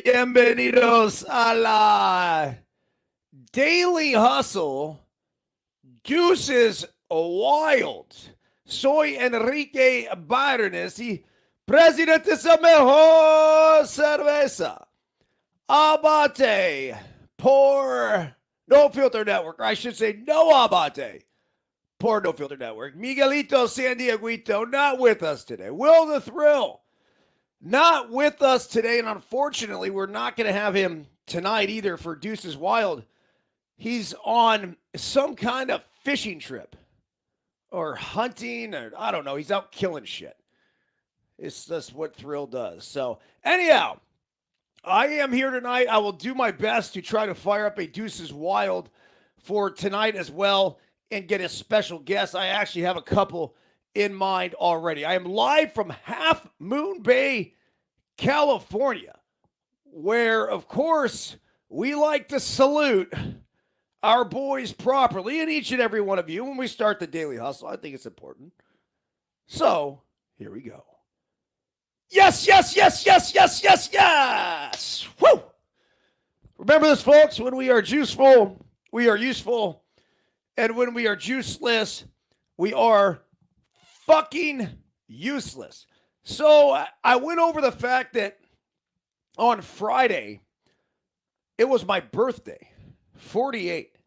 Bienvenidos a la Daily Hustle. Deuces Wild. Soy Enrique Byrnes y presidente de mejor cerveza. Abate por No Filter Network. Or I should say no abate por No Filter Network. Miguelito San Dieguito not with us today. Will the Thrill not with us today, and unfortunately, we're not going to have him tonight either for Deuces Wild. He's on some kind of fishing trip or hunting, or I don't know. He's out killing shit. It's just what Thrill does. So, anyhow, I am here tonight. I will do my best to try to fire up a Deuces Wild for tonight as well and get a special guest. I actually have a couple in mind already. I am live from Half Moon Bay, California, where, of course, we like to salute our boys properly, and each and every one of you when we start the Daily Hustle. I think it's important. So, here we go. Yes, yes, yes, yes, yes, yes, yes. Woo! Remember this, folks. When we are juiceful, we are useful. And when we are juiceless, we are fucking useless. So I went over the fact that on Friday, it was my birthday, 48.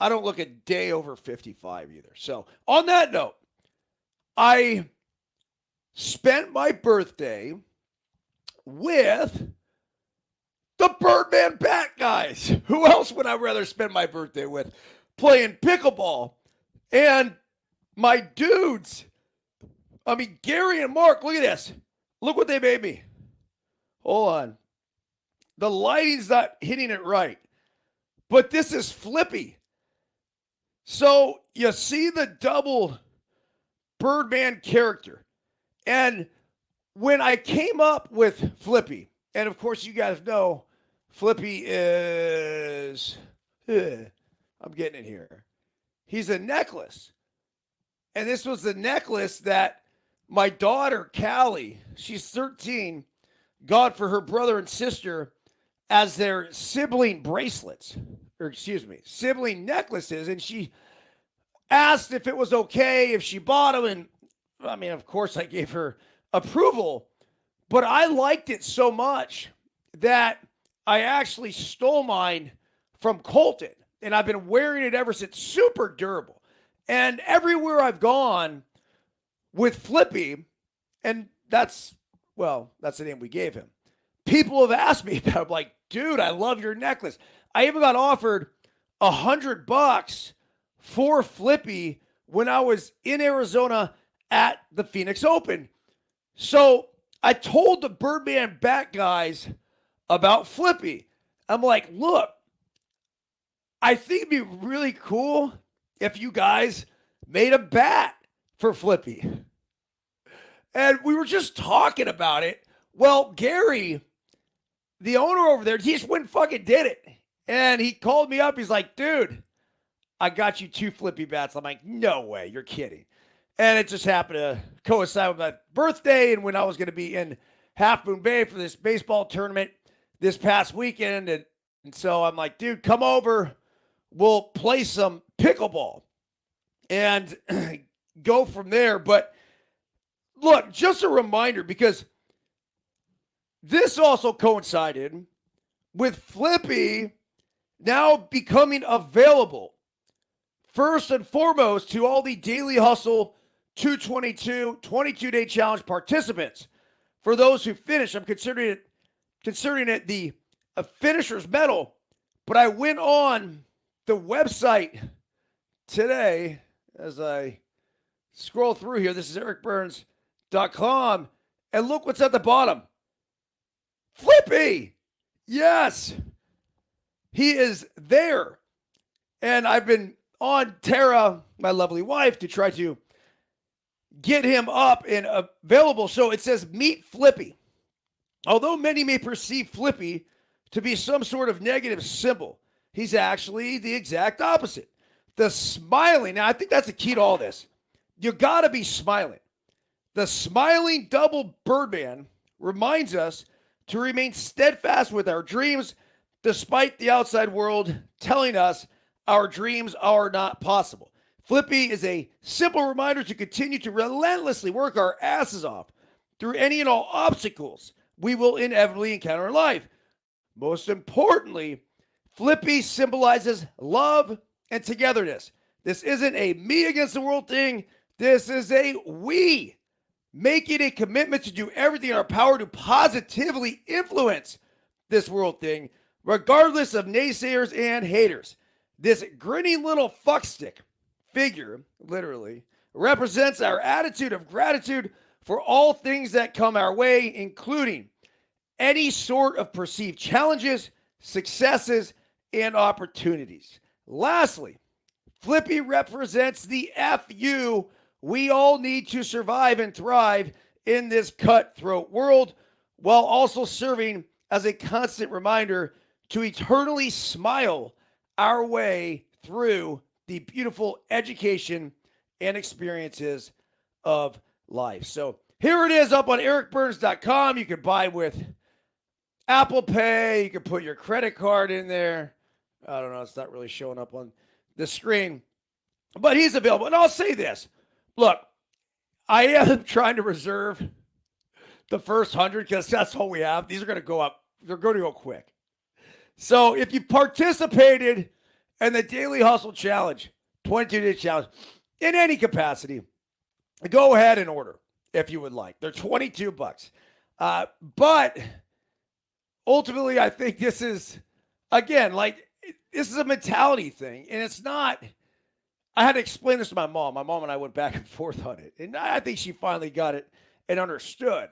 I don't look a day over 55 either. So on that note, I spent my birthday with the Birdman Bat guys. Who else would I rather spend my birthday with? Playing pickleball. And my dudes, I mean, Gary and Mark, look at this. Look what they made me. Hold on. The lighting's not hitting it right. But this is Flippy. So you see the double Birdman character. And when I came up with Flippy, and of course you guys know Flippy is, I'm getting it here. He's a necklace. And this was the necklace that my daughter, Callie, she's 13, got for her brother and sister as their sibling bracelets, or excuse me, sibling necklaces. And she asked if it was okay if she bought them. And I mean, of course, I gave her approval, but I liked it so much that I actually stole mine from Colton. And I've been wearing it ever since. Super durable. And everywhere I've gone with Flippy, and that's the name we gave him, people have asked me about it. I'm like, dude, I love your necklace. I even got offered $100 for Flippy when I was in Arizona at the Phoenix Open. So I told the Birdman Bat guys about Flippy. I'm like, look, I think it'd be really cool if you guys made a bat for Flippy. And we were just talking about it. Well, Gary, the owner over there, he just went and fucking did it. And he called me up. He's like, dude, I got you 2 Flippy bats. I'm like, no way, you're kidding. And it just happened to coincide with my birthday and when I was going to be in Half Moon Bay for this baseball tournament this past weekend. And so I'm like, dude, come over. We'll play some pickleball and go from there. But look, just a reminder, because this also coincided with Flippy now becoming available first and foremost to all the Daily Hustle 222 22-day challenge participants. For those who finish, I'm considering it the finisher's medal. But I went on the website today as I scroll through here. This is ericbyrnes.com. And look what's at the bottom. Flippy! Yes! He is there. And I've been on Tara, my lovely wife, to try to get him up and available. So it says, meet Flippy. Although many may perceive Flippy to be some sort of negative symbol, he's actually the exact opposite. The smiling, now I think that's the key to all this. You gotta be smiling. The smiling double Birdman reminds us to remain steadfast with our dreams despite the outside world telling us our dreams are not possible. Flippy is a simple reminder to continue to relentlessly work our asses off through any and all obstacles we will inevitably encounter in life. Most importantly, Flippy symbolizes love and togetherness. This isn't a me against the world thing. This is a we, making a commitment to do everything in our power to positively influence this world thing, regardless of naysayers and haters. This grinning little fuckstick figure, literally, represents our attitude of gratitude for all things that come our way, including any sort of perceived challenges, successes, and opportunities. Lastly, Flippy represents the FU we all need to survive and thrive in this cutthroat world, while also serving as a constant reminder to eternally smile our way through the beautiful education and experiences of life. So here it is up on ericbyrnes.com. You can buy with Apple Pay. You can put your credit card in there. I don't know. It's not really showing up on the screen, but he's available. And I'll say this. Look, I am trying to reserve the first 100 because that's all we have. These are going to go up. They're going to go quick. So if you participated in the Daily Hustle Challenge, 22-day challenge, in any capacity, go ahead and order if you would like. They're $22. But ultimately, I think this is, again, like, this is a mentality thing. And it's not, I had to explain this to my mom. My mom and I went back and forth on it. And I think she finally got it and understood.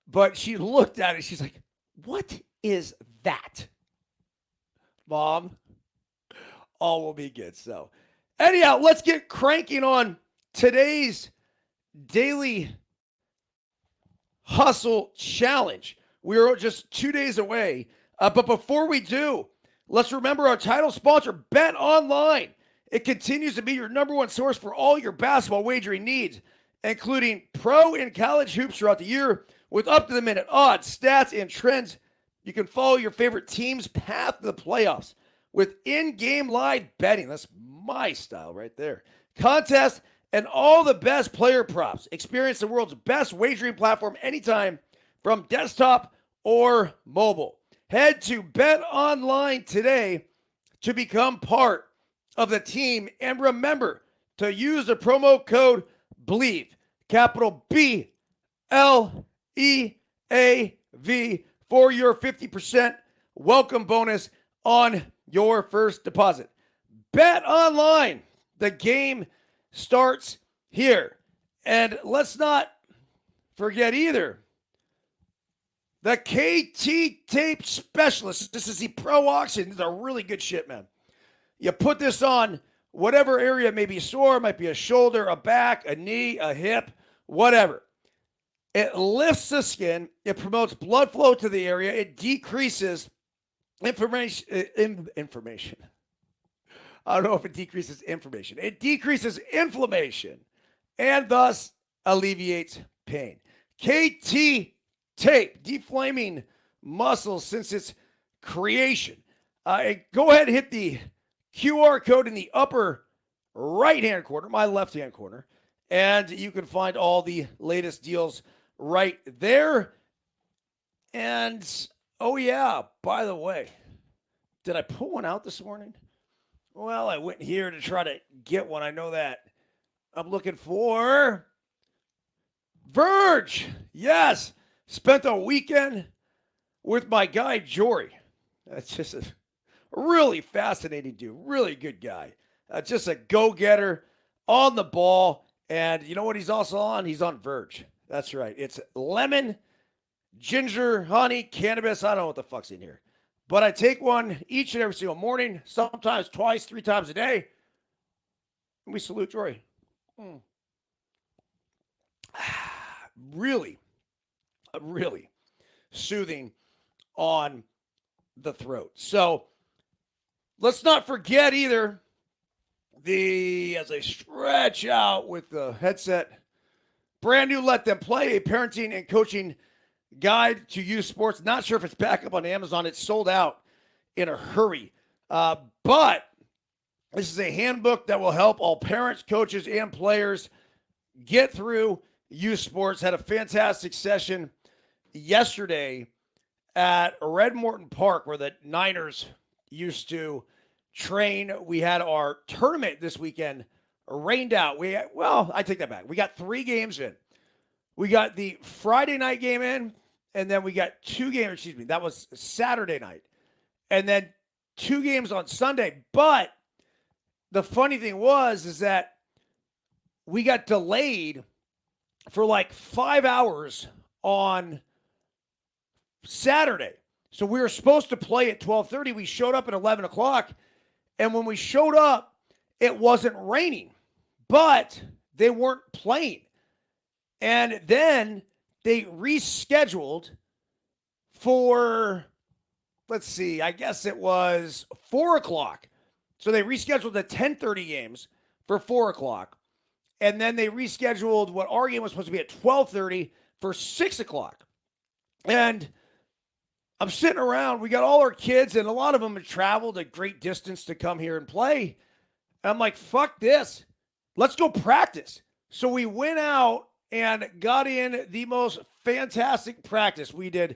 But she looked at it. She's like, what is that? Mom, all will be good. So anyhow, let's get cranking on today's Daily Hustle Challenge. We're just 2 days away. But before we do, let's remember our title sponsor, Bet Online. It continues to be your number one source for all your basketball wagering needs, including pro and college hoops throughout the year with up-to-the-minute odds, stats, and trends. You can follow your favorite team's path to the playoffs with in-game live betting. That's my style right there. Contests and all the best player props. Experience the world's best wagering platform anytime from desktop or mobile. Head to Bet Online today to become part of the team. And remember to use the promo code BLEAV, capital BLEAV, for your 50% welcome bonus on your first deposit. Bet Online. The game starts here. And let's not forget either, the KT Tape Specialist. This is the Pro Oxygen. This is a really good shit, man. You put this on whatever area may be sore. It might be a shoulder, a back, a knee, a hip, whatever. It lifts the skin. It promotes blood flow to the area. It decreases information. I don't know if it decreases information. It decreases inflammation and thus alleviates pain. KT Tape, deflaming muscles since its creation. Go ahead and hit the QR code in the upper right-hand corner, my left-hand corner, and you can find all the latest deals right there. And, oh yeah, by the way, did I pull one out this morning? Well, I went here to try to get one. I know that. I'm looking for Verge. Yes. Spent a weekend with my guy, Jory. That's just a really fascinating dude. Really good guy. Just a go-getter on the ball. And you know what he's also on? He's on Verge. That's right. It's lemon, ginger, honey, cannabis. I don't know what the fuck's in here. But I take one each and every single morning, sometimes twice, 3 times a day. And we salute Jory. Really soothing on the throat. So let's not forget either as I stretch out with the headset, brand new Let Them Play, a parenting and coaching Guide to Youth Sports. Not sure if it's back up on Amazon. It's sold out in a hurry. But this is a handbook that will help all parents, coaches, and players get through youth sports. Had a fantastic session yesterday at Red Morton Park where the Niners used to train. We had our tournament this weekend rained out. I take that back. We got 3 games in. We got the Friday night game in, and then we got 2 games, that was Saturday night. And then 2 games on Sunday. But the funny thing is that we got delayed for like 5 hours on Saturday. So we were supposed to play at 12:30. We showed up at 11 o'clock. And when we showed up, it wasn't raining, but they weren't playing. And then they rescheduled for, I guess it was 4 o'clock. So they rescheduled the 10:30 games for 4 o'clock. And then they rescheduled what our game was supposed to be at 12:30 for 6 o'clock. And I'm sitting around. We got all our kids, and a lot of them have traveled a great distance to come here and play. And I'm like, fuck this. Let's go practice. So we went out and got in the most fantastic practice. We did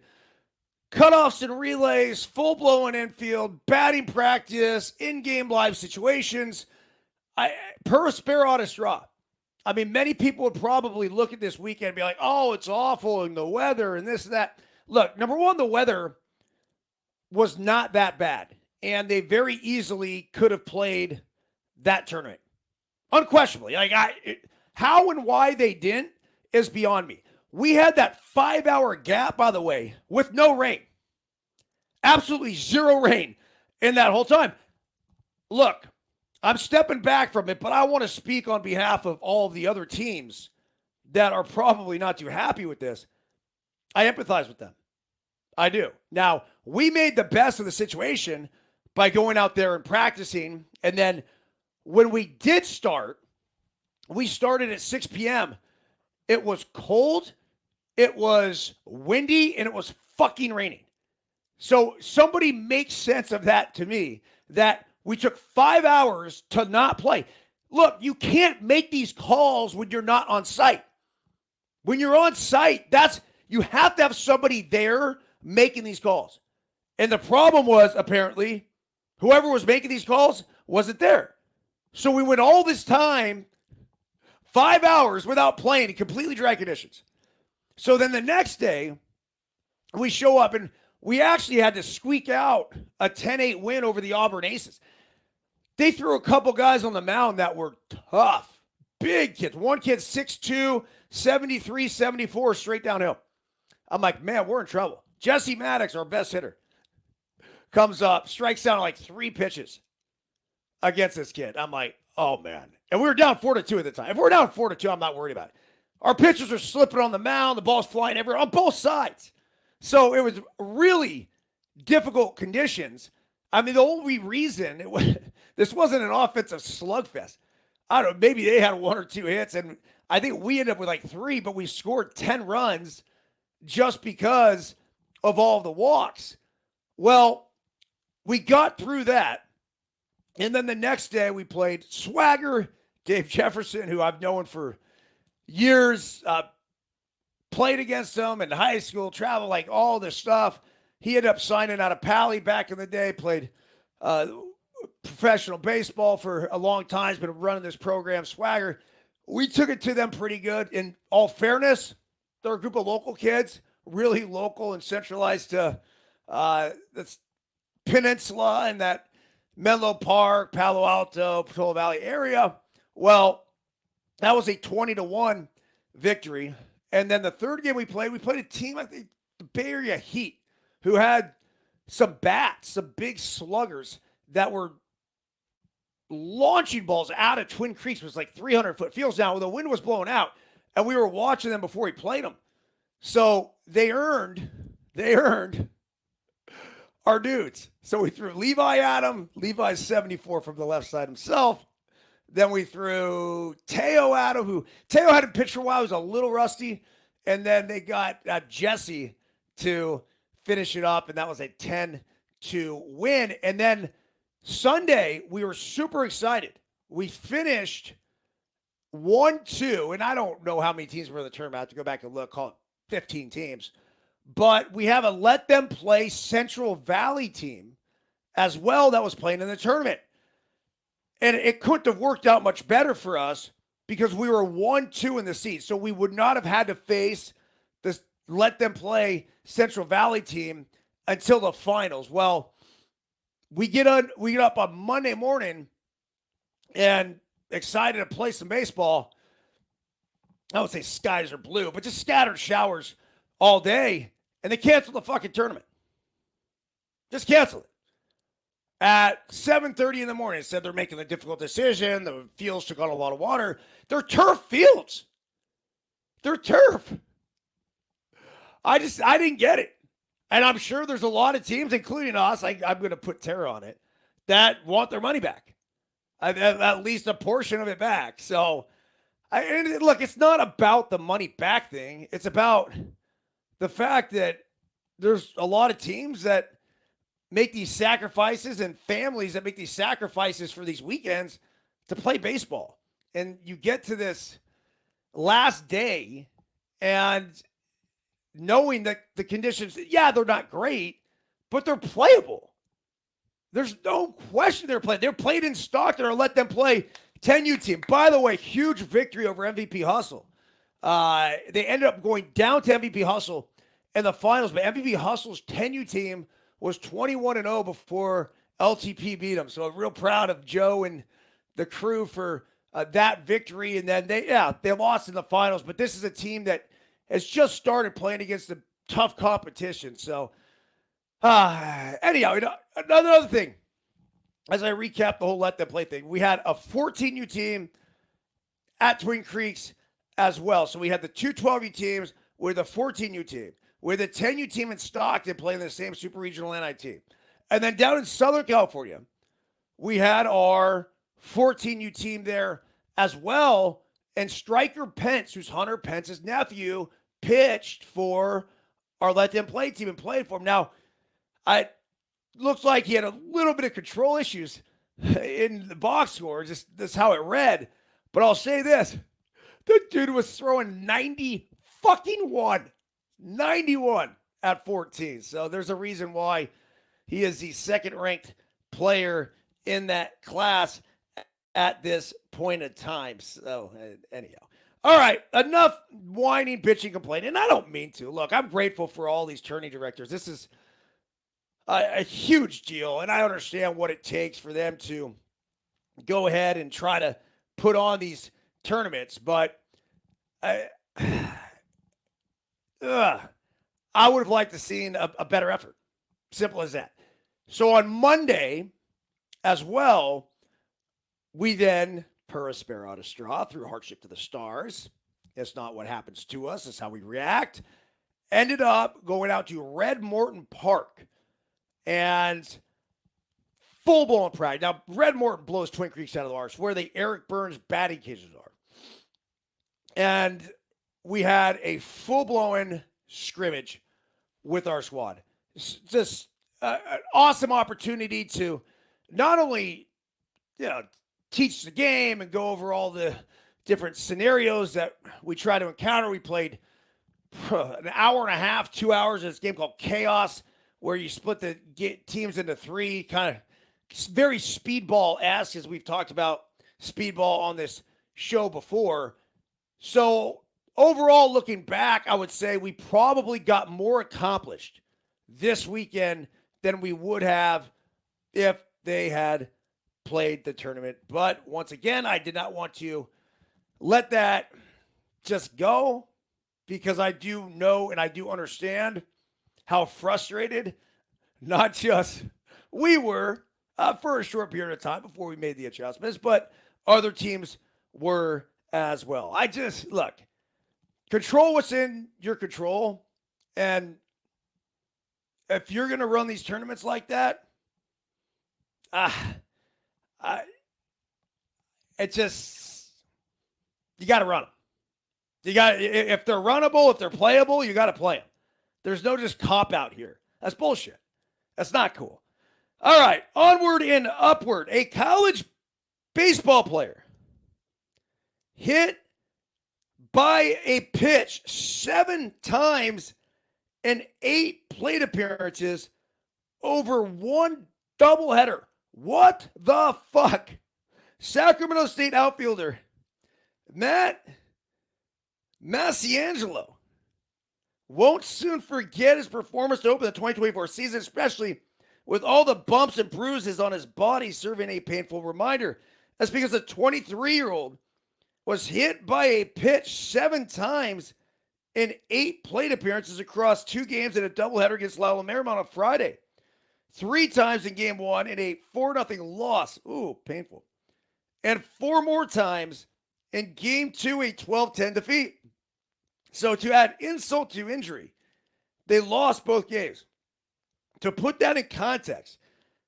cutoffs and relays, full-blown infield, batting practice, in-game live situations. Per spare on a straw. I mean, many people would probably look at this weekend and be like, oh, it's awful, and the weather and this and that. Look, number one, the weather was not that bad, and they very easily could have played that tournament. Unquestionably. How and why they didn't is beyond me. We had that 5-hour gap, by the way, with no rain. Absolutely 0 rain in that whole time. Look, I'm stepping back from it, but I want to speak on behalf of all of the other teams that are probably not too happy with this. I empathize with them. I do. Now, we made the best of the situation by going out there and practicing. And then when we did start, we started at 6 p.m. It was cold, it was windy, and it was fucking raining. So somebody make sense of that to me, that we took 5 hours to not play. Look, you can't make these calls when you're not on site. When you're on site, you have to have somebody there making these calls. And the problem was, apparently, whoever was making these calls wasn't there. So we went all this time, 5 hours without playing in completely dry conditions. So then the next day, we show up, and we actually had to squeak out a 10-8 win over the Auburn Aces. They threw a couple guys on the mound that were tough. Big kids. One kid, 6'2", 73, 74, straight downhill. I'm like, man, we're in trouble. Jesse Maddox, our best hitter, comes up, strikes out like 3 pitches against this kid. I'm like, oh, man. And we were down 4-2 at the time. If we're down 4-2, I'm not worried about it. Our pitchers are slipping on the mound. The ball's flying everywhere on both sides. So it was really difficult conditions. I mean, the only reason this wasn't an offensive slugfest. I don't know, maybe they had 1 or 2 hits, and I think we ended up with like 3, but we scored 10 runs just because of all the walks. Well, we got through that, and then the next day we played Swagger, Dave Jefferson, who I've known for years, played against him in high school, travel, like all this stuff. He ended up signing out of Pally back in the day, played professional baseball for a long time. He's been running this program, Swagger. We took it to them pretty good. In all fairness, they're a group of local kids, really local and centralized to the peninsula and that Menlo Park, Palo Alto, Portola Valley area. Well, that was a 20-1 victory. And then the third game we played a team, I think, the Bay Area Heat, who had some bats, some big sluggers that were launching balls out of Twin Creeks. It was like 300-foot fields down. The wind was blowing out, and we were watching them before we played them. So they earned our dudes. So we threw Levi at him. Levi's 74 from the left side himself. Then we threw Teo at him, who Teo hadn't pitched for a while. He was a little rusty. And then they got Jesse to finish it up, and that was a 10-2 win. And then Sunday, we were super excited. We finished 1-2, and I don't know how many teams were in the tournament. I have to go back and look, call it 15 teams. But we have a Let Them Play Central Valley team as well that was playing in the tournament. And it couldn't have worked out much better for us because we were 1-2 in the seed. So we would not have had to face this Let Them Play Central Valley team until the finals. Well, we get up on Monday morning and excited to play some baseball. I would say skies are blue, but just scattered showers all day. And they canceled the fucking tournament. Just canceled it. At 7:30 in the morning, it said they're making a difficult decision. The fields took on a lot of water. They're turf fields. They're turf. I didn't get it. And I'm sure there's a lot of teams, including us, I'm going to put Tara on it, that want their money back. At least a portion of it back. So, and look, it's not about the money back thing. It's about the fact that there's a lot of teams that make these sacrifices and families that make these sacrifices for these weekends to play baseball. And you get to this last day and knowing that the conditions, yeah, they're not great, but they're playable. There's no question they're playing. They're played in Stockton or Let Them Play 10U team. By the way, huge victory over MVP Hustle. They ended up going down to MVP Hustle in the finals, but MVP Hustle's 10U team was 21-0 before LTP beat them. So I'm real proud of Joe and the crew for that victory. And then they lost in the finals, but this is a team that has just started playing against a tough competition. So anyhow, another thing, as I recap the whole Let Them Play thing, we had a 14U team at Twin Creeks as well. So we had the two 12U teams with a 14U team, with a 10U team in Stockton playing the same Super Regional NI team. And then down in Southern California, we had our 14U team there as well. And Striker Pence, who's Hunter Pence's nephew, pitched for our Let Them Play team and played for him. Now, it looks like he had a little bit of control issues in the box score. Just that's how it read. But I'll say this. The dude was throwing 91 at 14. So there's a reason why he is the second-ranked player in that class at this point in time. So anyhow. All right, enough whining, bitching, complaining. And I don't mean to. Look, I'm grateful for all these tourney directors. This is a huge deal, and I understand what it takes for them to go ahead and try to put on these tournaments. But I would have liked to seen a better effort. Simple as that. So on Monday as well, we then, per a sparrow out of straw, through hardship to the stars, it's not what happens to us, it's how we react, ended up going out to Red Morton Park and full-blown pride. Now, Red Morton blows Twin Creeks out of the arch, where the Eric Byrnes batting cages are. And we had a full-blown scrimmage with our squad. It's just an awesome opportunity to not only, teach the game and go over all the different scenarios that we try to encounter. We played an hour and a half, 2 hours in this game called Chaos, where you split the teams into three, kind of very speedball-esque, as we've talked about speedball on this show before. So overall, looking back, I would say we probably got more accomplished this weekend than we would have if they had played the tournament. But once again, I did not want to let that just go, because I do know and I do understand how frustrated not just we were for a short period of time before we made the adjustments, but other teams were as well. Look, control what's in your control. And if you're going to run these tournaments like that, you got to run them. If they're runnable, if they're playable, you got to play them. There's no just cop out here. That's bullshit. That's not cool. All right, onward and upward. A college baseball player hit by a pitch 7 times in 8 plate appearances over one doubleheader. What the fuck? Sacramento State outfielder Matt Masciangelo won't soon forget his performance to open the 2024 season, especially with all the bumps and bruises on his body serving a painful reminder. That's because the 23-year-old was hit by a pitch 7 times in 8 plate appearances across 2 games in a doubleheader against Loyola Marymount on Friday. 3 times in game 1 in a 4-0 loss. Ooh, painful. And 4 more times in game 2, a 12-10 defeat. So to add insult to injury, they lost both games. To put that in context,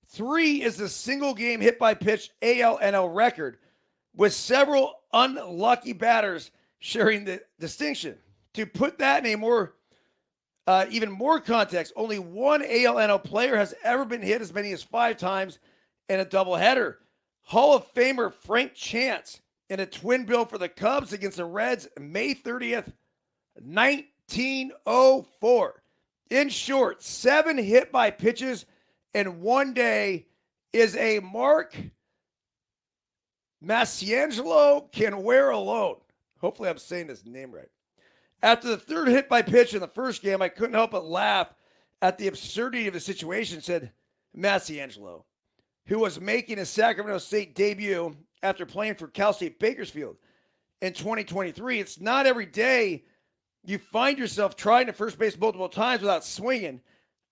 3 is the single game hit by pitch ALNL record, with several unlucky batters sharing the distinction. To put that in a more, even more context, only one ALNL player has ever been hit as many as 5 times in a doubleheader. Hall of Famer Frank Chance in a twin bill for the Cubs against the Reds May 30th, 1904. In short, 7 hit by pitches in one day is a mark Masciangelo can wear alone. Hopefully I'm saying his name right. After the 3rd hit by pitch in the first game, I couldn't help but laugh at the absurdity of the situation, said Masciangelo, who was making his Sacramento State debut after playing for Cal State Bakersfield in 2023. It's not every day you find yourself trying to first base multiple times without swinging.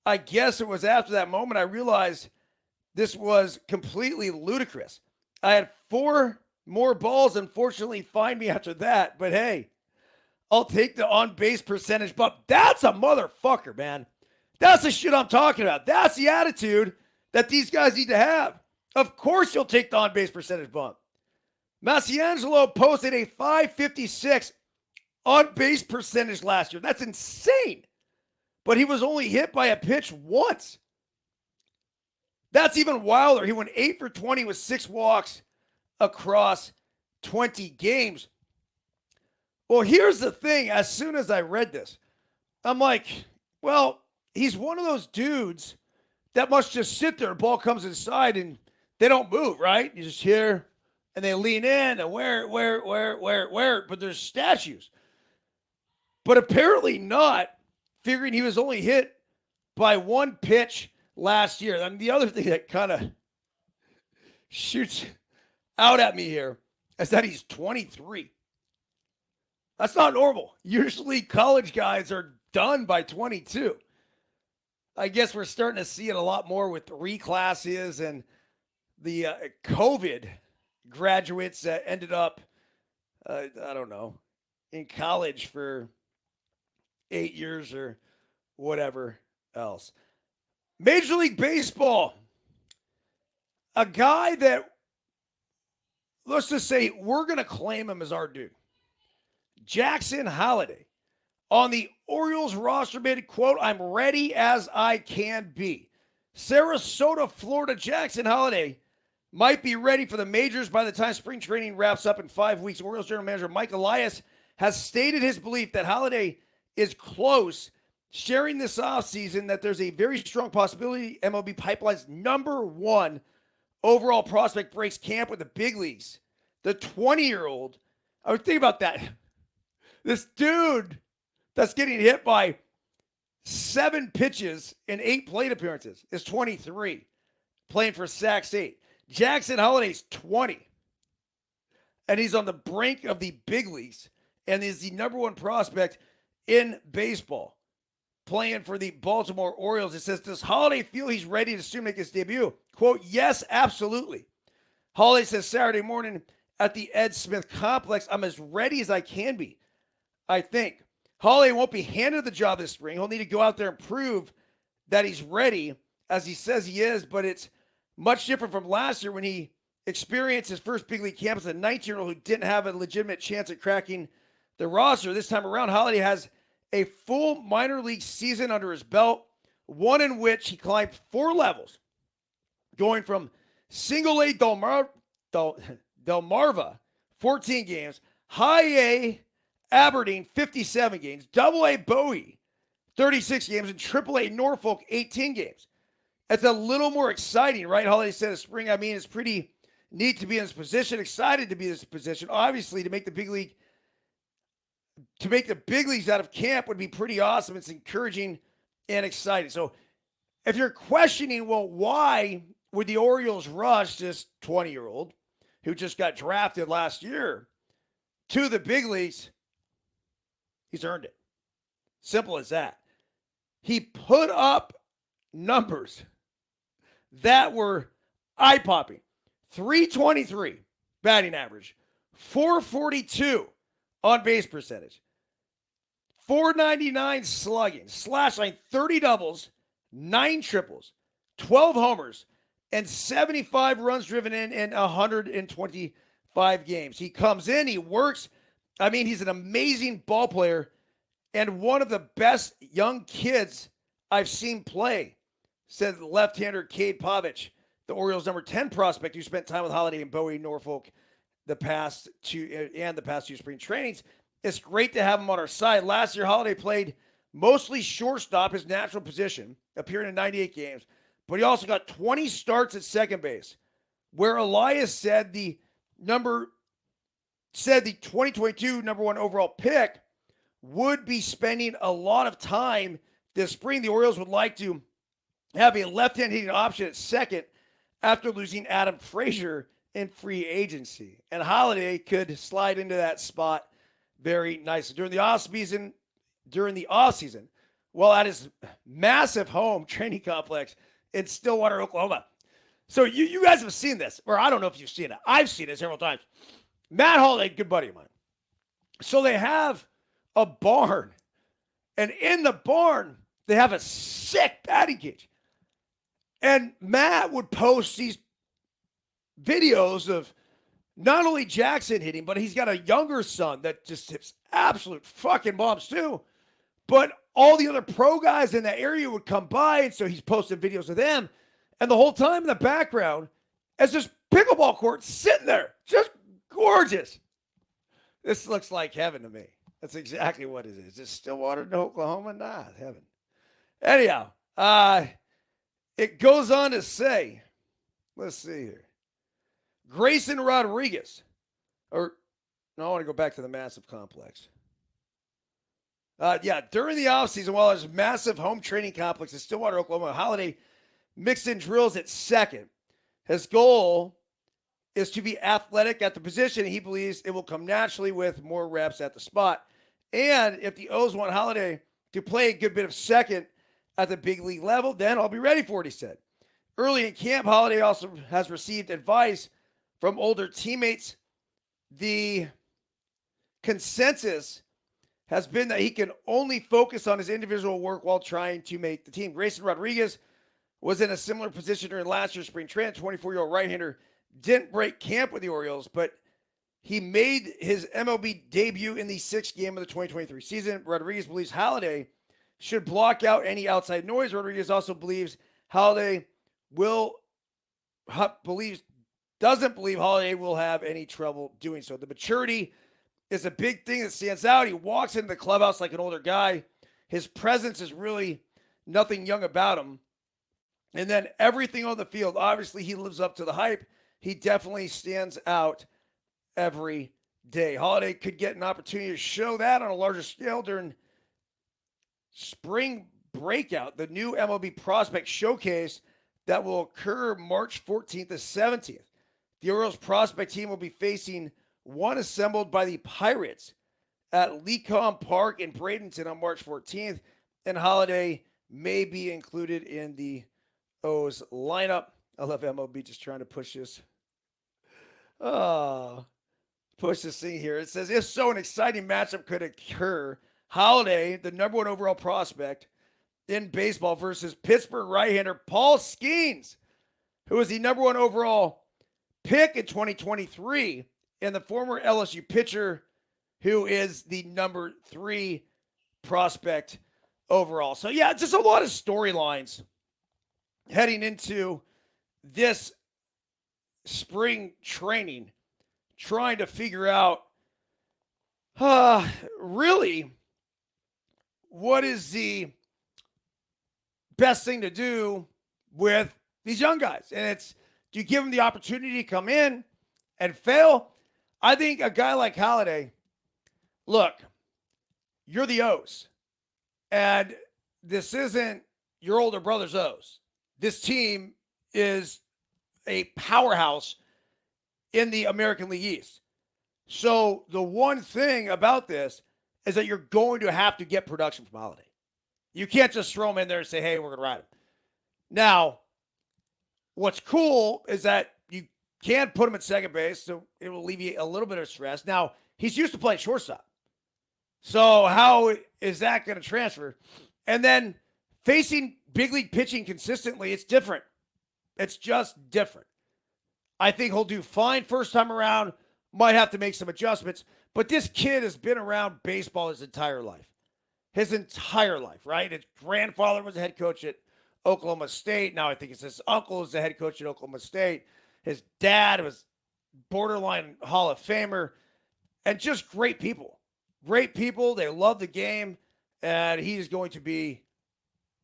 I guess it was after that moment I realized this was completely ludicrous. I had 4 more balls, unfortunately, find me after that. But hey, I'll take the on-base percentage bump. That's a motherfucker, man. That's the shit I'm talking about. That's the attitude that these guys need to have. Of course you'll take the on-base percentage bump. Masciangelo posted a .556 on-base percentage last year. That's insane. But he was only hit by a pitch once. That's even wilder. He went 8 for 20 with 6 walks across 20 games. Well, here's the thing. As soon as I read this, I'm like, well, he's one of those dudes that must just sit there. Ball comes inside and they don't move, right? You just hear and they lean in and where it. But there's statues. But apparently not, figuring he was only hit by 1 pitch last year. And the other thing that kind of shoots out at me here is that he's 23. That's not normal. Usually college guys are done by 22. I guess we're starting to see it a lot more with reclasses and the COVID graduates that ended up, I don't know, in college for 8 years or whatever else. Major League Baseball. A guy that, let's just say, we're going to claim him as our dude. Jackson Holliday on the Orioles roster made, quote, "I'm ready as I can be." Sarasota, Florida, Jackson Holliday might be ready for the majors by the time spring training wraps up in 5 weeks. Orioles general manager Mike Elias has stated his belief that Holliday is close, sharing this offseason that there's a very strong possibility MLB Pipeline's #1 overall prospect breaks camp with the big leagues. The 20-year-old, I would think about that. This dude that's getting hit by 7 pitches in 8 plate appearances is 23, playing for Sac State. Jackson Holliday's 20, and he's on the brink of the big leagues and is the #1 prospect in baseball, playing for the Baltimore Orioles. It says, does Holliday feel he's ready to soon make his debut? Quote, yes, absolutely. Holliday says Saturday morning at the Ed Smith Complex, I'm as ready as I can be. I think Holliday won't be handed the job this spring. He'll need to go out there and prove that he's ready, as he says he is, but it's much different from last year when he experienced his first big league camp as a 19-year-old who didn't have a legitimate chance at cracking the roster. This time around, Holliday has a full minor league season under his belt, one in which he climbed 4 levels, going from single A Delmarva, 14 games, high A Aberdeen, 57 games, double A Bowie, 36 games, and triple A Norfolk, 18 games. It's a little more exciting, right? Holliday said in spring. I mean, it's pretty neat to be in this position, excited to be in this position. Obviously, to make the big leagues out of camp would be pretty awesome. It's encouraging and exciting. So if you're questioning, well, why would the Orioles rush this 20-year-old who just got drafted last year to the big leagues? He's earned it. Simple as that. He put up numbers that were eye-popping. 323 batting average, 442 on base percentage, 499 slugging, slash line, 30 doubles, 9 triples, 12 homers, and 75 runs driven in 125 games. He comes in, he works. I mean, he's an amazing ball player and one of the best young kids I've seen play, said left-hander Cade Pavich, the Orioles' number 10 prospect who spent time with Holliday and Bowie, Norfolk, the past two spring trainings. It's great to have him on our side. Last year, Holliday played mostly shortstop, his natural position, appearing in 98 games, but he also got 20 starts at second base, where Elias said the 2022 number 1 overall pick would be spending a lot of time this spring. The Orioles would like to have a left-hand hitting option at second after losing Adam Frazier in free agency. And Holliday could slide into that spot very nicely. During the offseason, while at his massive home training complex in Stillwater, Oklahoma. So you guys have seen this, or I don't know if you've seen it. I've seen it several times. Matt Holliday, good buddy of mine. So they have a barn, and in the barn, they have a sick batting cage. And Matt would post these videos of not only Jackson hitting, but he's got a younger son that just hits absolute fucking bombs too. But all the other pro guys in that area would come by, and so he's posting videos of them. And the whole time in the background, as this pickleball court sitting there, just gorgeous. This looks like heaven to me. That's exactly what it is. It's Stillwater, Oklahoma? Nah, heaven. Anyhow, it goes on to say, let's see here. Grayson Rodriguez, I want to go back to the massive complex. During the offseason, while there's a massive home training complex in Stillwater, Oklahoma, Holliday mixed in drills at second. His goal is to be athletic at the position. He believes it will come naturally with more reps at the spot. And if the O's want Holliday to play a good bit of second at the big league level, then I'll be ready for it, he said. Early in camp, Holliday also has received advice from older teammates. The consensus has been that he can only focus on his individual work while trying to make the team. Grayson Rodriguez was in a similar position during last year's spring training. 24-year-old right-hander didn't break camp with the Orioles, but he made his MLB debut in the 6th game of the 2023 season. Rodriguez believes Holliday should block out any outside noise. Rodriguez also believes doesn't believe Holliday will have any trouble doing so. The maturity is a big thing that stands out. He walks into the clubhouse like an older guy. His presence is really nothing young about him. And then everything on the field, obviously he lives up to the hype. He definitely stands out every day. Holliday could get an opportunity to show that on a larger scale during spring breakout, the new MLB prospect showcase that will occur March 14th to 17th. The Orioles prospect team will be facing one assembled by the Pirates at Lecom Park in Bradenton on March 14th, and Holliday may be included in the O's lineup. I love MLB just trying to push this. Push this thing here. It says, if so, an exciting matchup could occur. Holliday, the number 1 overall prospect in baseball, versus Pittsburgh right-hander Paul Skeens, who was the number 1 overall pick in 2023, and the former LSU pitcher, who is the number 3 prospect overall. So, yeah, just a lot of storylines heading into this spring training, trying to figure out really what is the best thing to do with these young guys. And it's, do you give them the opportunity to come in and fail? I think a guy like Holliday, look, you're the O's. And this isn't your older brother's O's. This team is a powerhouse in the American League East. So the one thing about this is that you're going to have to get production from Holliday. You can't just throw him in there and say, hey, we're going to ride him. Now, what's cool is that you can put him at second base, so it will alleviate a little bit of stress. Now, he's used to playing shortstop. So how is that going to transfer? And then facing big league pitching consistently, it's different. It's just different. I think he'll do fine first time around. Might have to make some adjustments. But this kid has been around baseball his entire life. His entire life, right? His grandfather was a head coach at Oklahoma State. Now I think it's his uncle is the head coach at Oklahoma State. His dad was borderline Hall of Famer. And just great people. Great people. They love the game. And he is going to be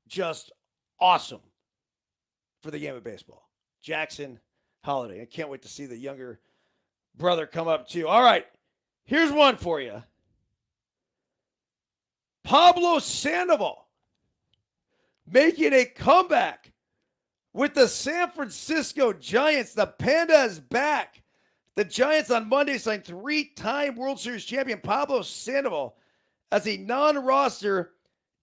just awesome for the game of baseball. Jackson Holliday. I can't wait to see the younger brother come up too. All right. Here's one for you. Pablo Sandoval making a comeback with the San Francisco Giants. The Panda is back. The Giants on Monday signed three-time World Series champion Pablo Sandoval as a non-roster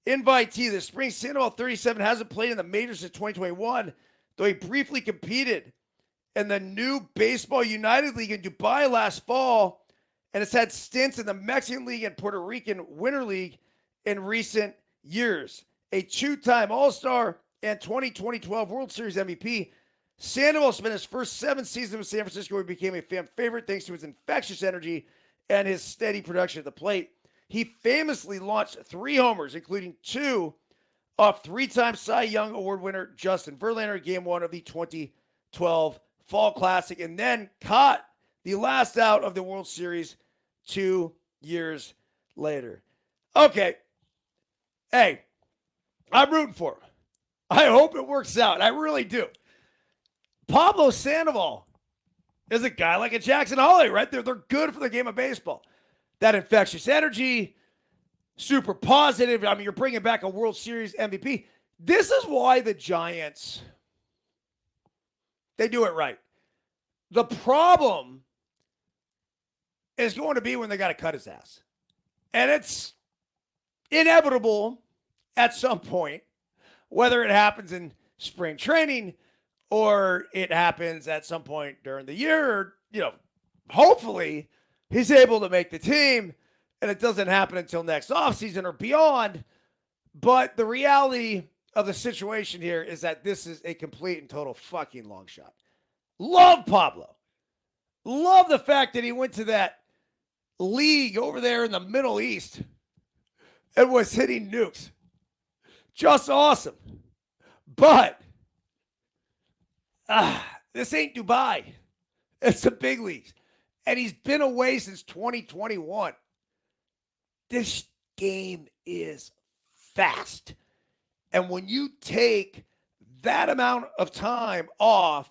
invitee this spring. Sandoval, 37, hasn't played in the majors since 2021, though he briefly competed in the new Baseball United League in Dubai last fall, and has had stints in the Mexican League and Puerto Rican Winter League in recent years. A two-time All-Star and 2012 World Series MVP, Sandoval spent his first 7 seasons with San Francisco where he became a fan favorite thanks to his infectious energy and his steady production at the plate. He famously launched 3 homers, including 2 off 3-time Cy Young Award winner Justin Verlander in Game 1 of the 2012 Fall Classic, and then caught the last out of the World Series 2 years later. Okay. Hey, I'm rooting for him. I hope it works out. I really do. Pablo Sandoval is a guy like a Jackson Holliday, right? They're good for the game of baseball. That infectious energy, super positive. I mean, you're bringing back a World Series MVP. This is why the Giants, they do it right. The problem is going to be when they got to cut his ass. And it's inevitable at some point, whether it happens in spring training or it happens at some point during the year, or, hopefully he's able to make the team and it doesn't happen until next offseason or beyond. But the reality of the situation here is that this is a complete and total fucking long shot. Love Pablo. Love the fact that he went to that league over there in the Middle East and was hitting nukes. Just awesome. But this ain't Dubai. It's the big leagues. And he's been away since 2021. This game is fast. And when you take that amount of time off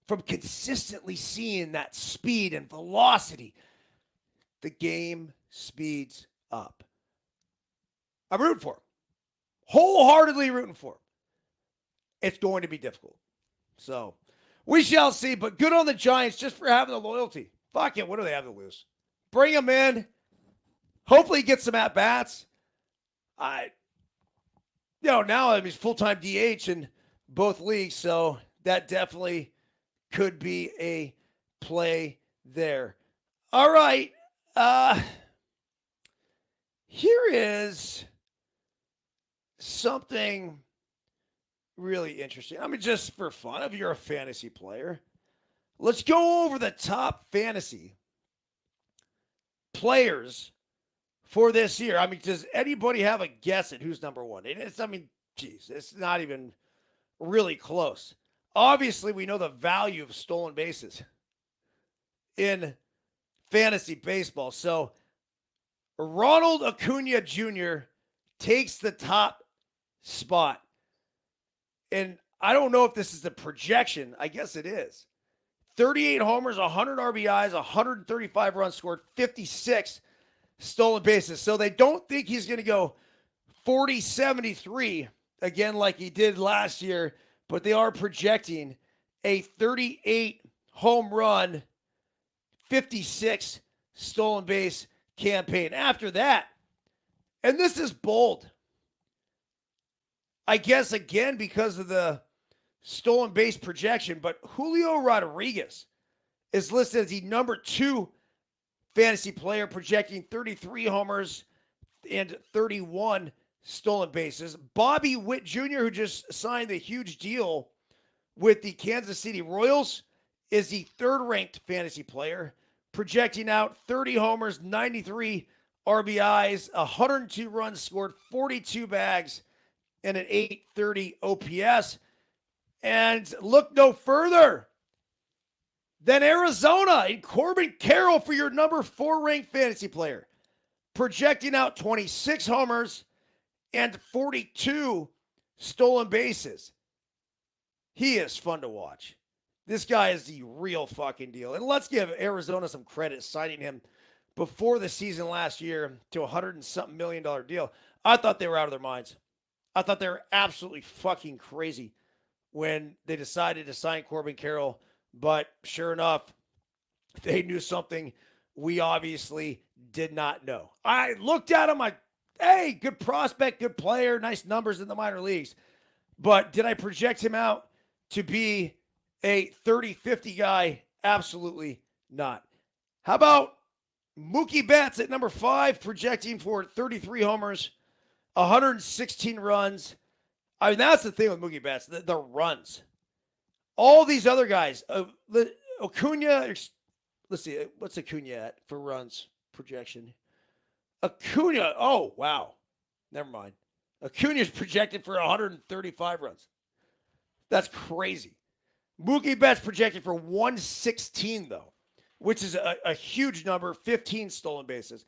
from consistently seeing that speed and velocity, the game speeds up. I'm rooting for him. Wholeheartedly rooting for him. It's going to be difficult. So we shall see, but good on the Giants just for having the loyalty. Fuck it, what do they have to lose? Bring him in. Hopefully he gets some at-bats. Now he's full-time DH in both leagues, so that definitely could be a play there. All right. Here is something really interesting. I mean, just for fun, if you're a fantasy player, let's go over the top fantasy players for this year. I mean, does anybody have a guess at who's number one? It's not even really close. Obviously, we know the value of stolen bases in fantasy baseball. So Ronald Acuna Jr. takes the top spot. And I don't know if this is a projection. I guess it is. 38 homers, 100 RBIs, 135 runs scored, 56 stolen bases. So they don't think he's going to go 40-73 again like he did last year, but they are projecting a 38 home run, 56 stolen base campaign. After that, and this is bold, I guess again because of the stolen base projection, but Julio Rodriguez is listed as the number 2 fantasy player, projecting 33 homers and 31 stolen bases. Bobby Witt Jr., who just signed a huge deal with the Kansas City Royals, is the 3rd-ranked fantasy player, projecting out 30 homers, 93 RBIs, 102 runs scored, 42 bags, and an 830 OPS. And look no further than Arizona and Corbin Carroll for your number 4 ranked fantasy player, projecting out 26 homers and 42 stolen bases. He is fun to watch. This guy is the real fucking deal. And let's give Arizona some credit signing him before the season last year to a $100-something million deal. I thought they were out of their minds. I thought they were absolutely fucking crazy when they decided to sign Corbin Carroll. But sure enough, they knew something we obviously did not know. I looked at him, hey, good prospect, good player, nice numbers in the minor leagues. But did I project him out to be a 30-50 guy? Absolutely not. How about Mookie Betts at number 5, projecting for 33 homers, 116 runs. I mean, that's the thing with Mookie Betts, the runs. All these other guys, Acuna, let's see, what's Acuna at for runs projection? Acuna, oh, wow. Never mind. Acuna's projected for 135 runs. That's crazy. Mookie Betts projected for 116, though, which is a huge number, 15 stolen bases.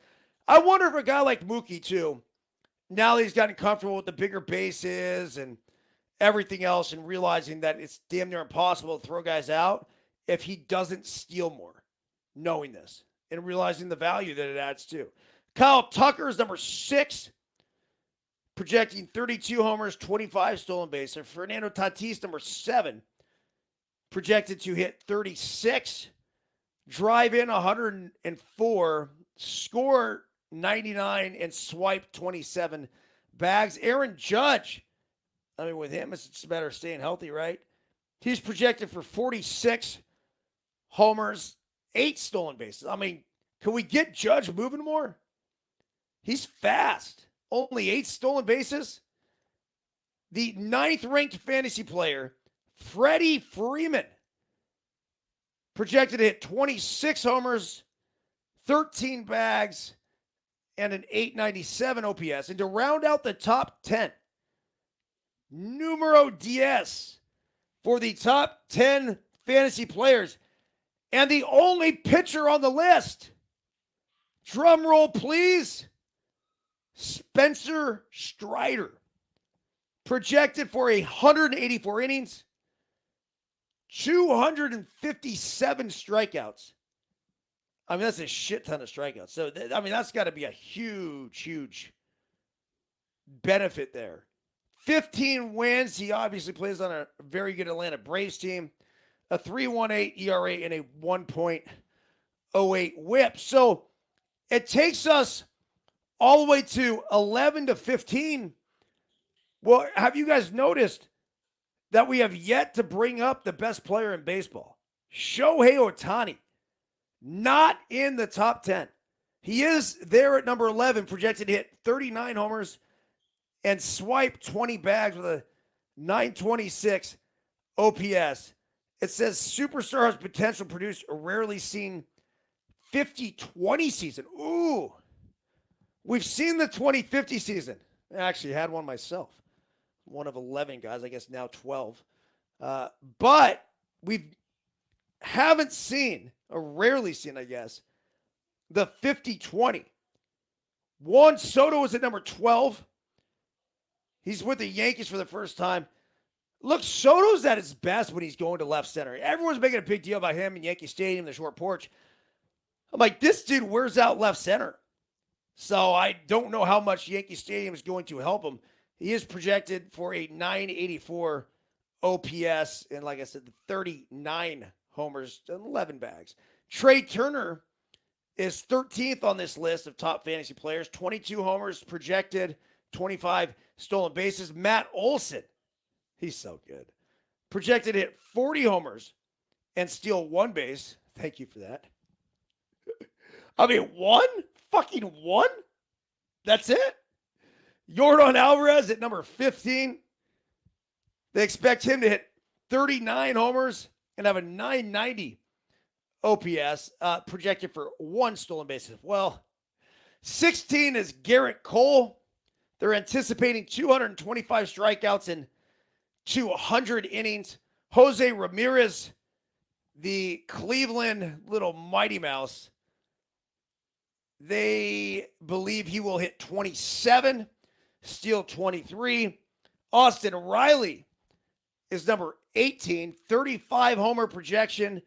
I wonder if a guy like Mookie, too, now that he's gotten comfortable with the bigger bases and everything else and realizing that it's damn near impossible to throw guys out, if he doesn't steal more, knowing this and realizing the value that it adds to. Kyle Tucker is number 6, projecting 32 homers, 25 stolen bases. Fernando Tatis, number 7, projected to hit 36, drive in 104, score 99, and swipe 27 bags. Aaron Judge, I mean, with him, it's a matter of staying healthy, right? He's projected for 46 homers, 8 stolen bases. I mean, can we get Judge moving more? He's fast. Only 8 stolen bases. The 9th-ranked fantasy player, Freddie Freeman, projected to hit 26 homers, 13 bags, and an 897 OPS. And to round out the top 10, numero 10 for the top 10 fantasy players, and the only pitcher on the list, drum roll please, Spencer Strider, projected for 184 innings, 257 strikeouts. I mean, that's a shit ton of strikeouts. So, that's got to be a huge, huge benefit there. 15 wins. He obviously plays on a very good Atlanta Braves team. A 3.18 ERA and a 1.08 whip. So, it takes us all the way to 11-15. Well, have you guys noticed that we have yet to bring up the best player in baseball? Shohei Ohtani. Not in the top 10. He is there at number 11, projected to hit 39 homers and swipe 20 bags with a 926 OPS. It says superstar has potential to produce a rarely seen 50-20 season. Ooh. We've seen the 2050 season. I actually had one myself. One of 11 guys, I guess now 12. But we haven't seen, or rarely seen, I guess, the 50-20. Juan Soto is at number 12. He's with the Yankees for the first time. Look, Soto's at his best when he's going to left center. Everyone's making a big deal about him in Yankee Stadium, the short porch. I'm like, this dude wears out left center. So I don't know how much Yankee Stadium is going to help him. He is projected for a 984 OPS and, like I said, 39 homers and 11 bags. Trey Turner is 13th on this list of top fantasy players. 22 homers projected, 25 stolen bases. Matt Olson, he's so good. Projected at 40 homers and steal 1 base. Thank you for that. I mean, 1? Fucking 1? That's it? Yordan Alvarez at number 15. They expect him to hit 39 homers and have a 990 OPS, projected for 1 stolen base as well. 16 is Garrett Cole. They're anticipating 225 strikeouts in 200 innings. Jose Ramirez, the Cleveland little Mighty Mouse, they believe he will hit 27, steal 23. Austin Riley is number 18, 35 homer projection,